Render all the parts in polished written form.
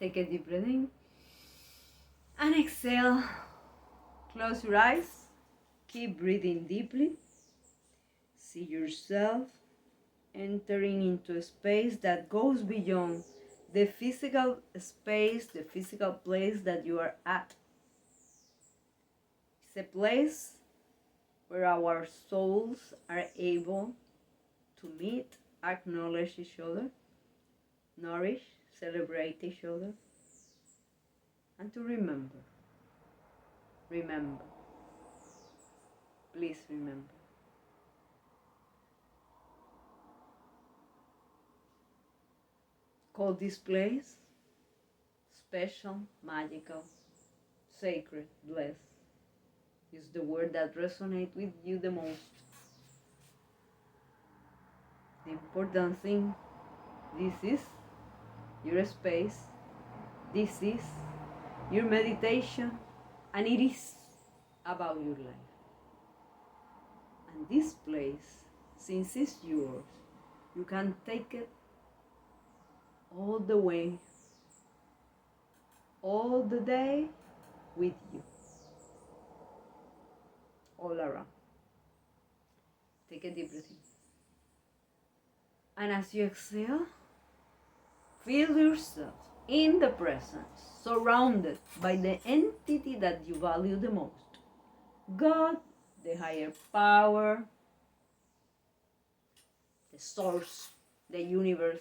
Take a deep breath in and exhale. Close your eyes. Keep breathing deeply. See yourself entering into a space that goes beyond the physical space, the physical place that you are at. It's a place where our souls are able to meet, acknowledge each other, nourish, celebrate each other, and to remember. Remember. Please remember. Call this place special, magical, sacred, blessed. Is the word that resonates with you the most. The important thing, this is your space, this is your meditation, and it is about your life. And this place, since it's yours, you can take it all the way, all the day with you, all around. Take a deep breath in. And as you exhale, feel yourself in the present, surrounded by the entity that you value the most. God, the higher power, the source, the universe,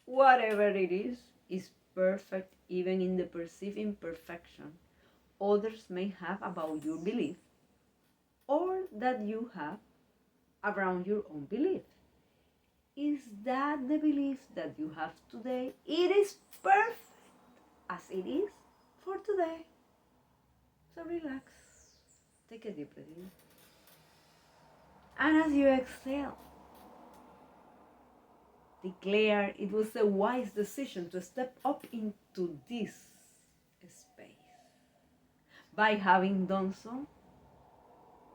whatever it is perfect even in the perceived imperfection others may have about your belief or that you have around your own belief. Is that the belief that you have today? It is perfect as it is for today. So relax. Take a deep breath in. And as you exhale, declare it was a wise decision to step up into this space. By having done so,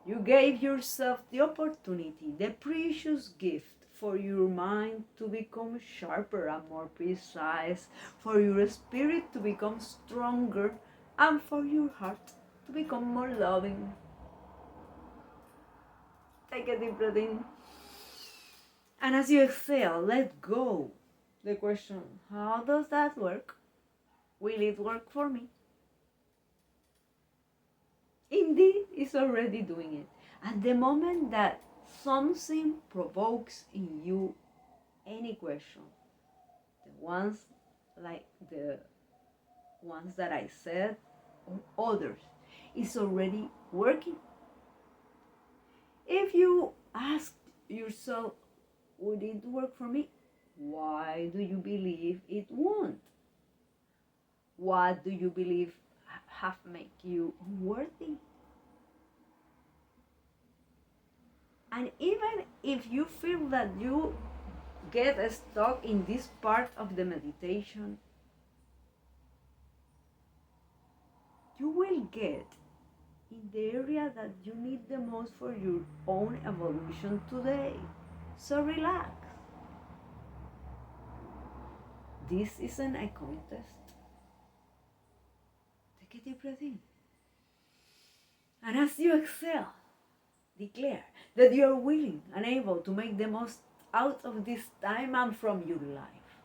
you gave yourself the opportunity, the precious gift for your mind to become sharper and more precise, for your spirit to become stronger, and for your heart to become more loving. Take a deep breath in. And as you exhale, let go the question, how does that work? Will it work for me? Indeed, it's already doing it. At the moment that something provokes in you any question, the ones like the ones that I said or others, it's already working. If you ask yourself, would it work for me? Why do you believe it won't? What do you believe have made you unworthy? And even if you feel that you get stuck in this part of the meditation, you will get in the area that you need the most for your own evolution today. So relax. This isn't a contest. Take a deep breath in. And as you exhale, declare that you are willing and able to make the most out of this time and from your life.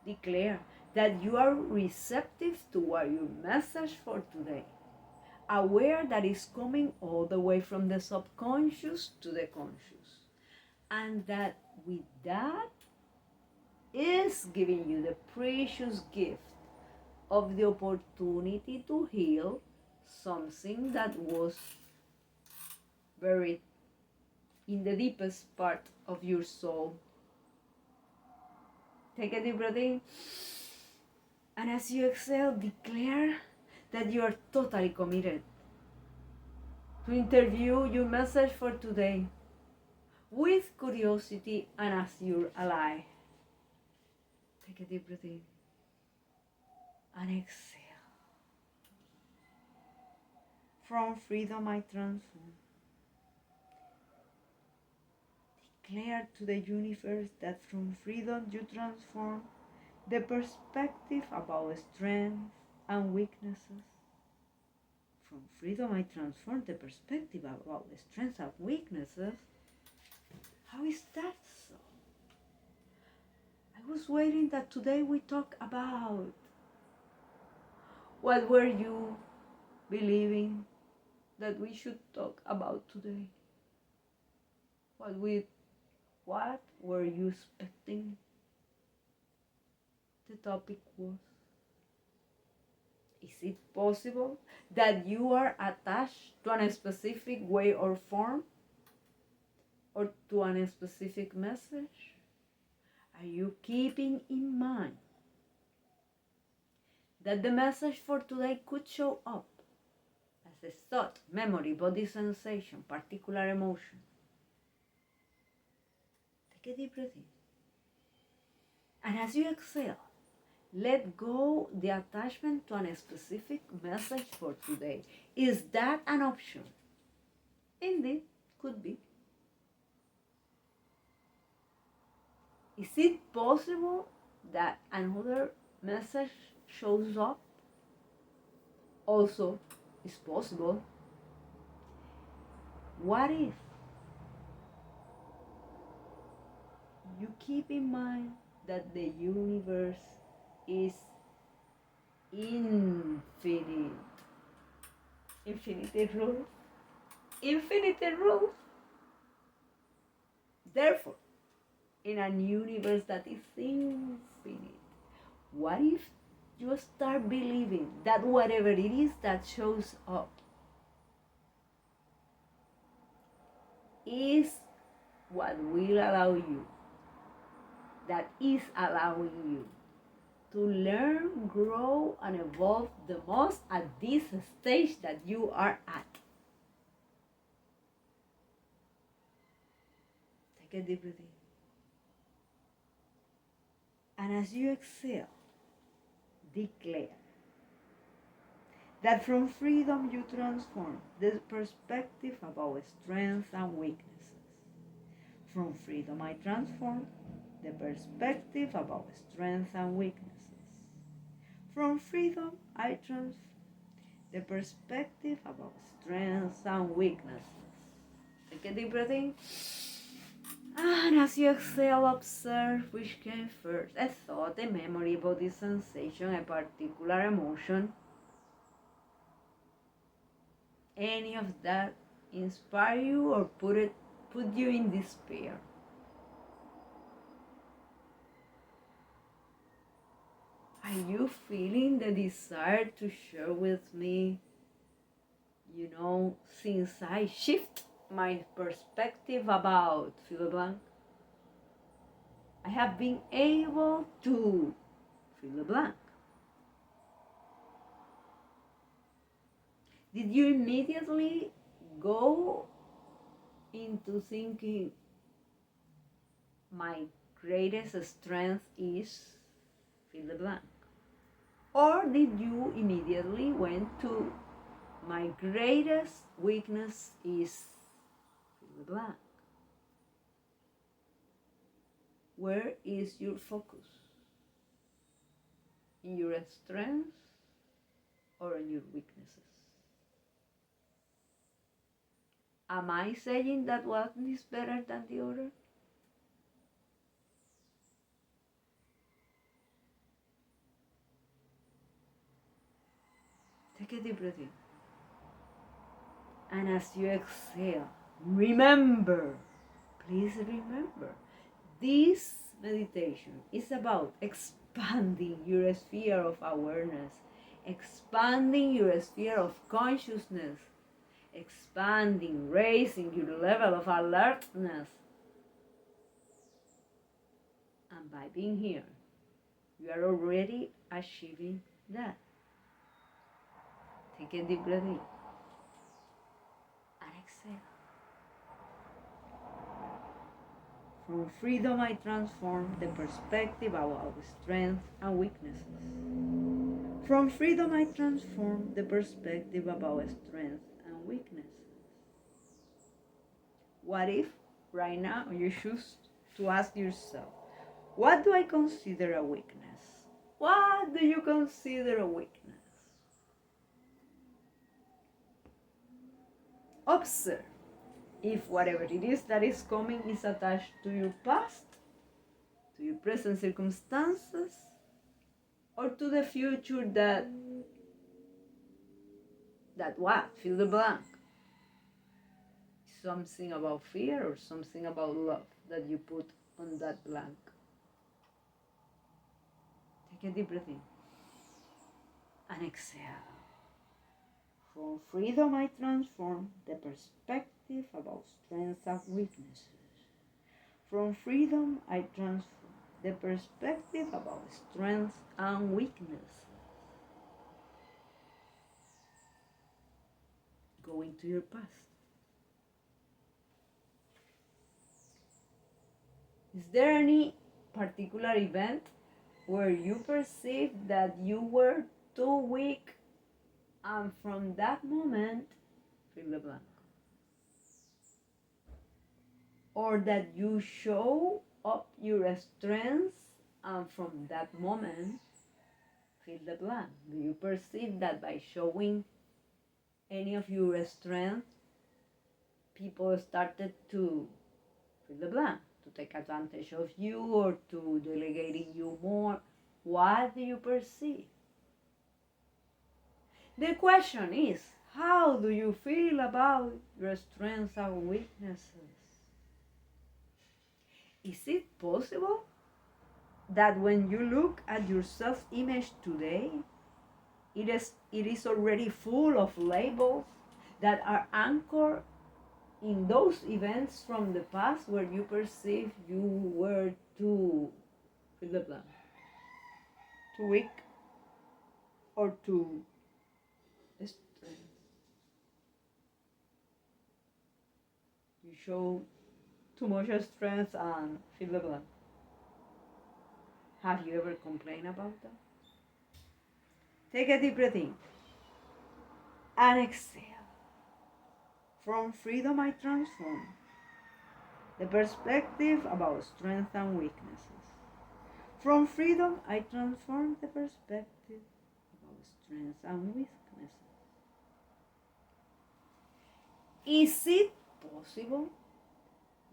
Declare that you are receptive toward your message for today, aware that it's coming all the way from the subconscious to the conscious, and that with that is giving you the precious gift of the opportunity to heal something that was buried in the deepest part of your soul. Take a deep breath in, and as you exhale, declare that you are totally committed to interview your message for today with curiosity and as your ally. Take a deep breath in and exhale. From freedom I transform. Declare to the universe that from freedom you transform the perspective about strengths and weaknesses. From freedom, I transform the perspective about the strengths and weaknesses. How is that so? I was waiting that today we talk about what were you believing that we should talk about today? What were you expecting the topic was? Is it possible that you are attached to a specific way or form or to a specific message? Are you keeping in mind that the message for today could show up as a thought, memory, body sensation, particular emotion? Take a deep breath in. And as you exhale, let go the attachment to a specific message for today. Is that an option? Indeed, could be. Is it possible that another message shows up? Also, it's possible. What if you keep in mind that the universe is infinite? Infinite rules. Infinite rules. Therefore, in a universe that is infinite, what if you start believing that whatever it is that shows up is what will allow you, that is allowing you to learn, grow, and evolve the most at this stage that you are at? Take a deep breath in. And as you exhale, declare that from freedom you transform the perspective about strengths and weaknesses. From freedom I transform the perspective about strengths and weaknesses. From freedom I transform the perspective about strengths and weaknesses. Take a deep breath in. And as you exhale, observe which came first, a thought, a memory, body sensation, a particular emotion. Any of that inspire you or put you in despair? Are you feeling the desire to share with me? Since I shift my perspective about fill the blank, I have been able to fill the blank. Did you immediately go into thinking my greatest strength is fill the blank? Or did you immediately went to my greatest weakness is fill the blank? Where is your focus? In your strengths or in your weaknesses? Am I saying that one is better than the other? Take a deep breath in. And as you exhale, remember, please remember, this meditation is about expanding your sphere of awareness, expanding your sphere of consciousness, expanding, raising your level of alertness. And by being here, you are already achieving that. Take a deep breath in and exhale. From freedom I transform the perspective about strengths and weaknesses. From freedom I transform the perspective about strengths and weaknesses. What if right now you choose to ask yourself, what do I consider a weakness? What do you consider a weakness? Observe if whatever it is that is coming is attached to your past, to your present circumstances, or to the future that what? Fill the blank. Something about fear or something about love that you put on that blank. Take a deep breath in and exhale. From freedom I transform the perspective about strengths and weaknesses. From freedom I transform the perspective about strengths and weaknesses. Go into your past. Is there any particular event where you perceived that you were too weak, and from that moment, fill the blank? Or that you show up your strengths, and from that moment, fill the blank? Do you perceive that by showing any of your strengths, people started to fill the blank, to take advantage of you or to delegating you more? What do you perceive? The question is, how do you feel about your strengths and weaknesses? Is it possible that when you look at your self-image today, it is already full of labels that are anchored in those events from the past where you perceive you were too, fill the blank, too weak or too strong? You show too much strength and fill the blank. Have you ever complained about that? Take a deep breath in and exhale. From freedom I transform the perspective about strengths and weaknesses. From freedom I transform the perspective about strengths and weaknesses. Is it possible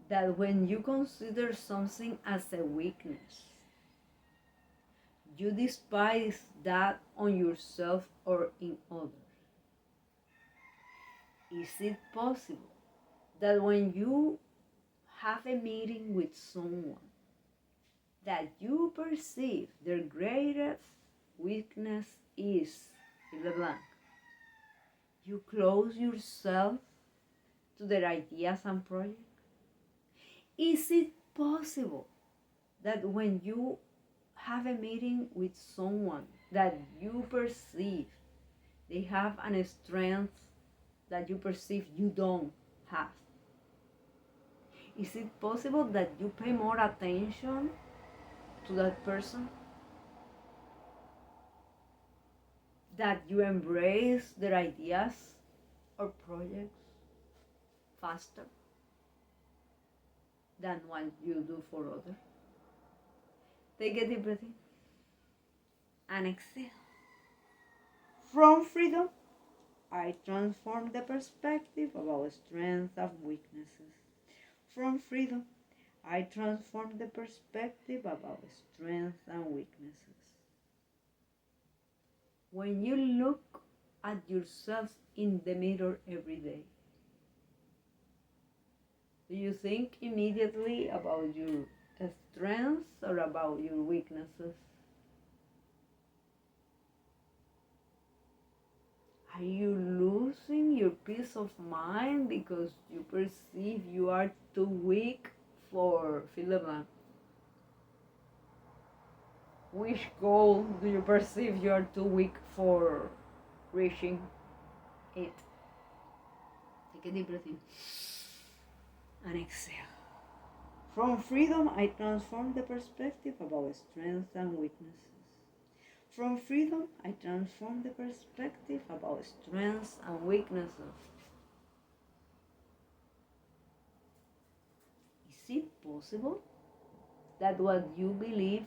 that when you consider something as a weakness, you despise that on yourself or in others? Is it possible that when you have a meeting with someone that you perceive their greatest weakness is, fill the blank, you close yourself to their ideas and projects? Is it possible that when you have a meeting with someone that you perceive they have a strength that you perceive you don't have, is it possible that you pay more attention to that person? That you embrace their ideas or projects faster than what you do for others? Take a deep breath in and exhale. From freedom, I transform the perspective about strengths and weaknesses. From freedom, I transform the perspective about strengths and weaknesses. When you look at yourself in the mirror every day, do you think immediately about your strengths or about your weaknesses? Are you losing your peace of mind because you perceive you are too weak for fill the blank? Which goal do you perceive you are too weak for reaching it? Take a deep breath in and exhale. From freedom, I transform the perspective about strengths and weaknesses. From freedom, I transform the perspective about strengths and weaknesses. Is it possible that what you believe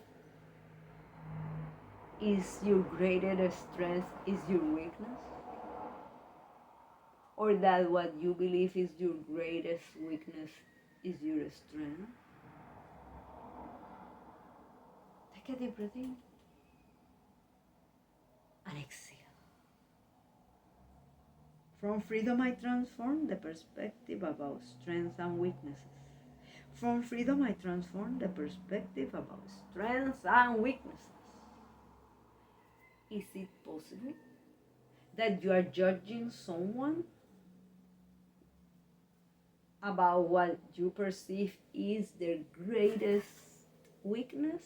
is your greatest strength is your weakness? Or that what you believe is your greatest weakness is your strength? Take a deep breath in and exhale. From freedom, I transform the perspective about strengths and weaknesses. From freedom, I transform the perspective about strengths and weaknesses. Is it possible that you are judging someone about what you perceive is their greatest weakness?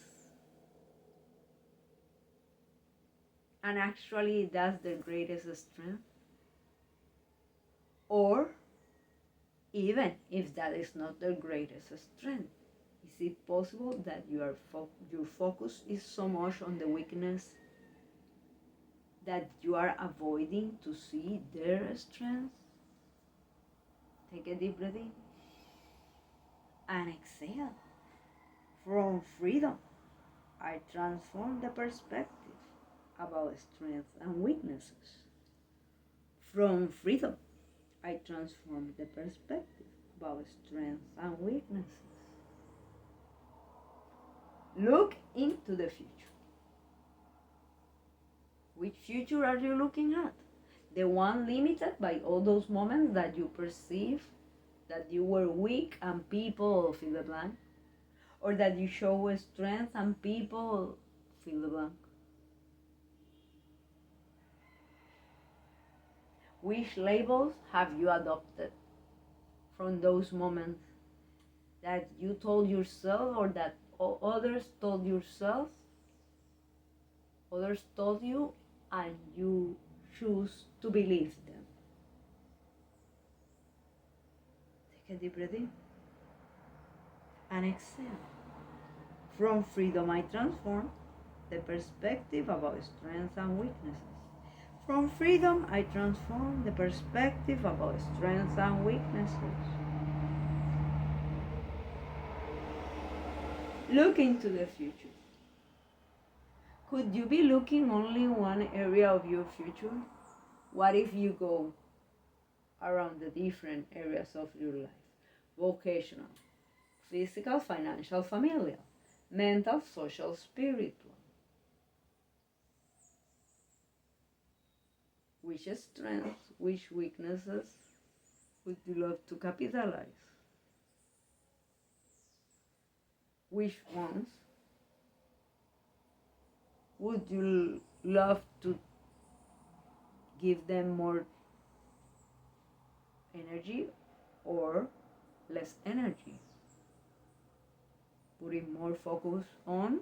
And actually, that's their greatest strength? Or even if that is not their greatest strength, is it possible that your focus is so much on the weakness that you are avoiding to see their strength? Take a deep breath in and exhale. From freedom, I transform the perspective about strengths and weaknesses. From freedom, I transform the perspective about strengths and weaknesses. Look into the future. Which future are you looking at? The one limited by all those moments that you perceive that you were weak and people fill the blank? Or that you show strength and people fill the blank? Which labels have you adopted from those moments that you told yourself or that others told yourself, others told you, and you choose to believe them? Take a deep breath in and exhale. From freedom, I transform the perspective about strengths and weaknesses. From freedom, I transform the perspective about strengths and weaknesses. Look into the future. Could you be looking only in one area of your future? What if you go around the different areas of your life? Vocational, physical, financial, familial, mental, social, spiritual. Which strengths, which weaknesses would you love to capitalize? Which ones would you love to give them more energy or less energy? Putting more focus on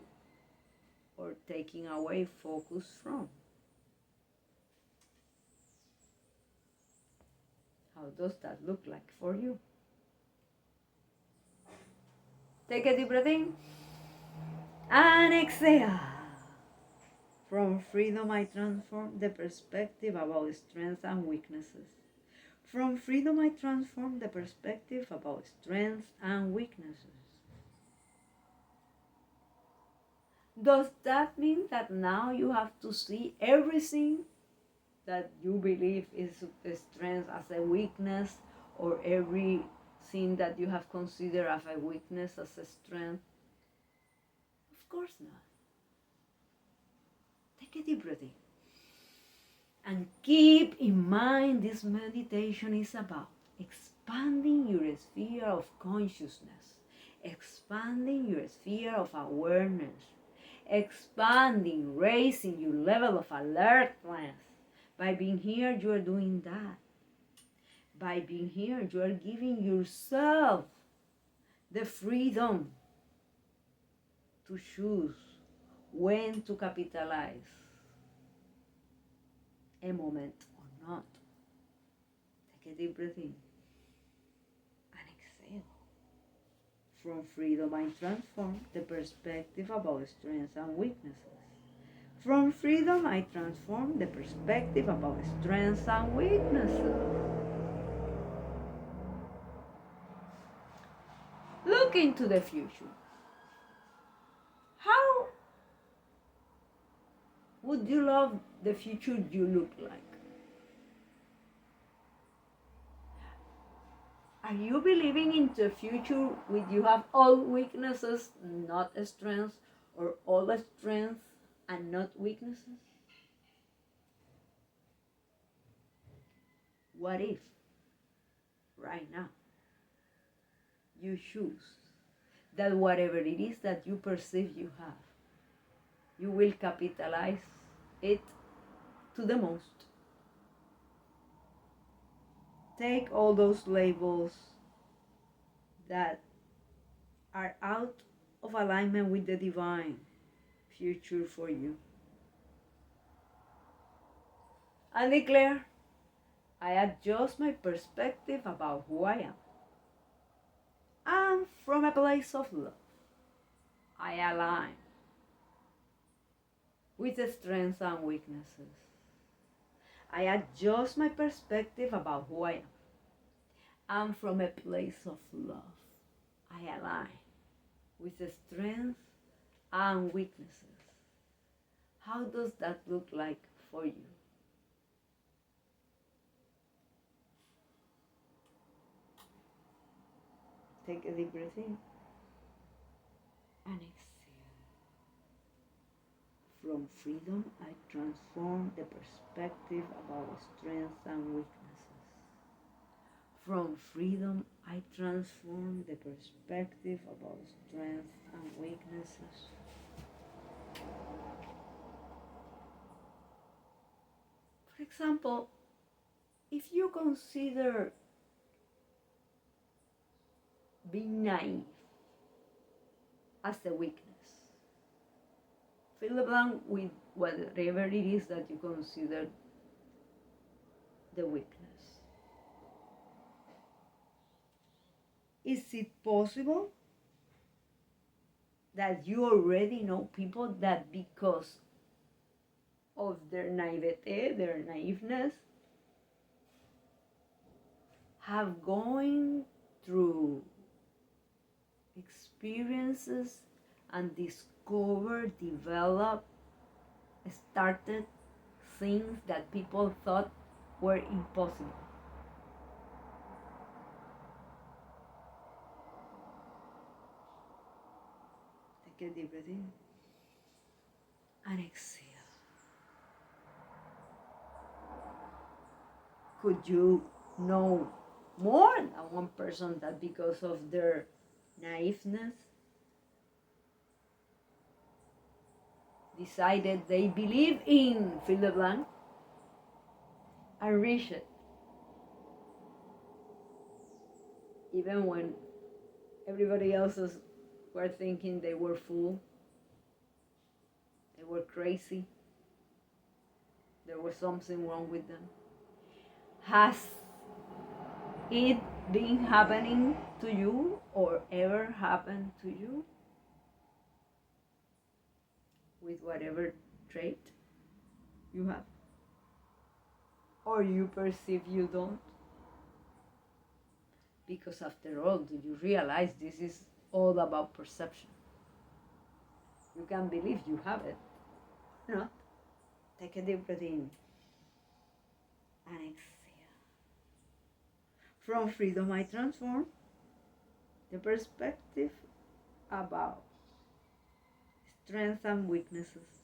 or taking away focus from? How does that look like for you? Take a deep breath in and exhale. From freedom, I transform the perspective about strengths and weaknesses. From freedom, I transform the perspective about strengths and weaknesses. Does that mean that now you have to see everything that you believe is a strength as a weakness, or everything that you have considered as a weakness as a strength? Of course not. Take a deep breath in. And keep in mind, this meditation is about expanding your sphere of consciousness, expanding your sphere of awareness, expanding, raising your level of alertness. By being here, you are doing that. By being here, you are giving yourself the freedom to choose when to capitalize a moment or not. Take a deep breath in and exhale. From freedom, I transform the perspective about strengths and weaknesses. From freedom, I transform the perspective about strengths and weaknesses. Look into the future. How would you love the future you look like? Are you believing into a future where you have all weaknesses, not strengths, or all strengths and not weaknesses? What if, right now, you choose that whatever it is that you perceive you have, you will capitalize it to the most? Take all those labels that are out of alignment with the divine future for you and declare, I adjust my perspective about who I am. And from a place of love, I align with the strengths and weaknesses. I adjust my perspective about who I am. And from a place of love, I align with the strengths and weaknesses. How does that look like for you? Take a deep breath in and exhale. From freedom, I transform the perspective about strengths and weaknesses. From freedom, I transform the perspective about strengths and weaknesses. For example, if you consider being naive as a weakness, fill the blank with whatever it is that you consider the weakness. Is it possible that you already know people that because of their naivete, their naiveness, have gone through experiences and discovered, developed, started things that people thought were impossible? Take a deep breath in and exhale. Could you know more than one person that because of their naiveness decided they believe in fill the blank and reach it, even when everybody else were thinking they were fool, they were crazy, there was something wrong with them? Has it been happening to you or ever happened to you with whatever trait you have? Or you perceive you don't? Because after all, do you realize this is all about perception? You can believe you have it or not. Take a deep breath in and exhale. From freedom, I transform the perspective about strengths and weaknesses.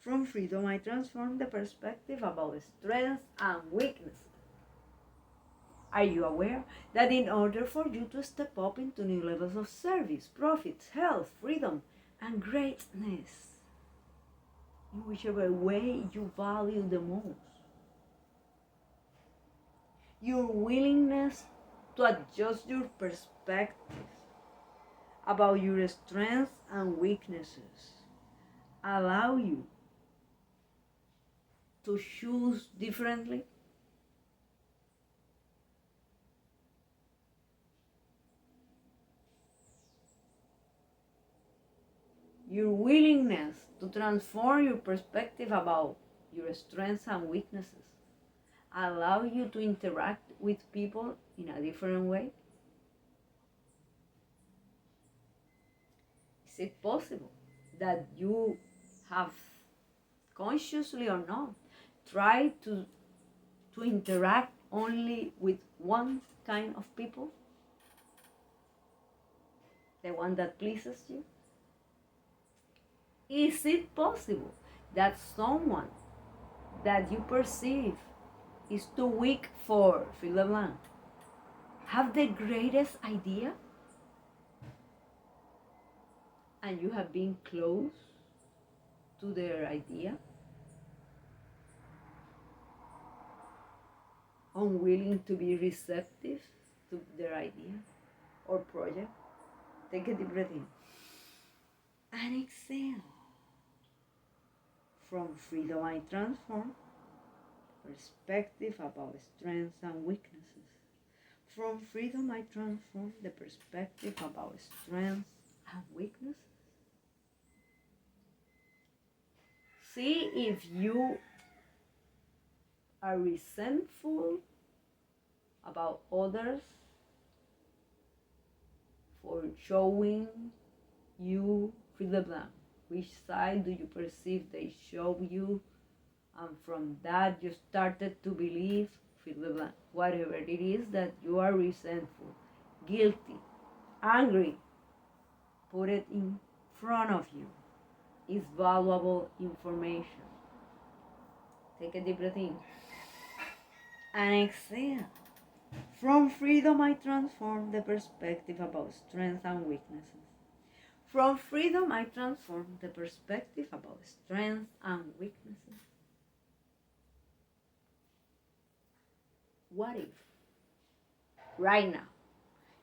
From freedom, I transform the perspective about strengths and weaknesses. Are you aware that in order for you to step up into new levels of service, profits, health, freedom, and greatness, in whichever way you value the most, your willingness to adjust your perspective about your strengths and weaknesses allow you to choose differently? Your willingness to transform your perspective about your strengths and weaknesses allow you to interact with people in a different way? Is it possible that you have consciously or not, try to interact only with one kind of people, the one that pleases you? Is it possible that someone that you perceive is too weak for fill the blank have the greatest idea and you have been close to their idea, unwilling to be receptive to their idea or project? Take a deep breath in and exhale. From freedom I transform perspective about strengths and weaknesses. From freedom I transform the perspective about strengths and weaknesses. See if you are resentful about others for showing you fill the blank. Which side do you perceive they show you? And from that you started to believe fill the blank. Whatever it is that you are resentful, guilty, angry, put it in front of you. It's valuable information. Take a deep breath in and exhale. From freedom I transform the perspective about strengths and weaknesses. From freedom I transform the perspective about strengths and weaknesses. What if, right now,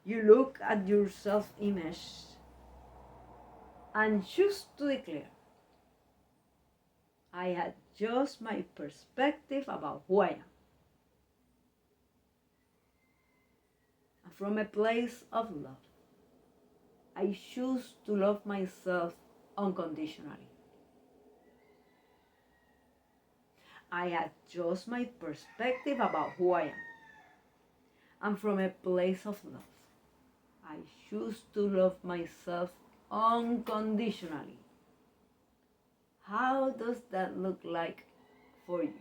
you look at your self-image and choose to declare, I adjust my perspective about who I am. And from a place of love, I choose to love myself unconditionally. I adjust my perspective about who I am. And from a place of love, I choose to love myself unconditionally. How does that look like for you?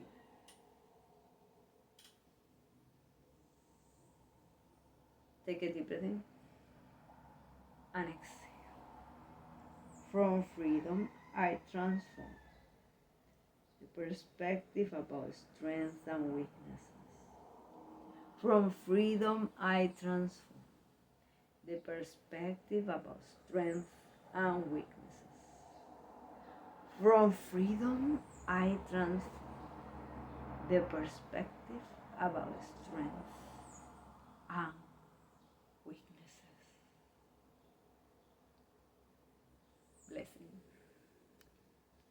Take a deep breath in and exhale. From freedom, I transform the perspective about strengths and weaknesses. From freedom, I transform the perspective about strengths and weaknesses. From freedom, I transform the perspective about strengths and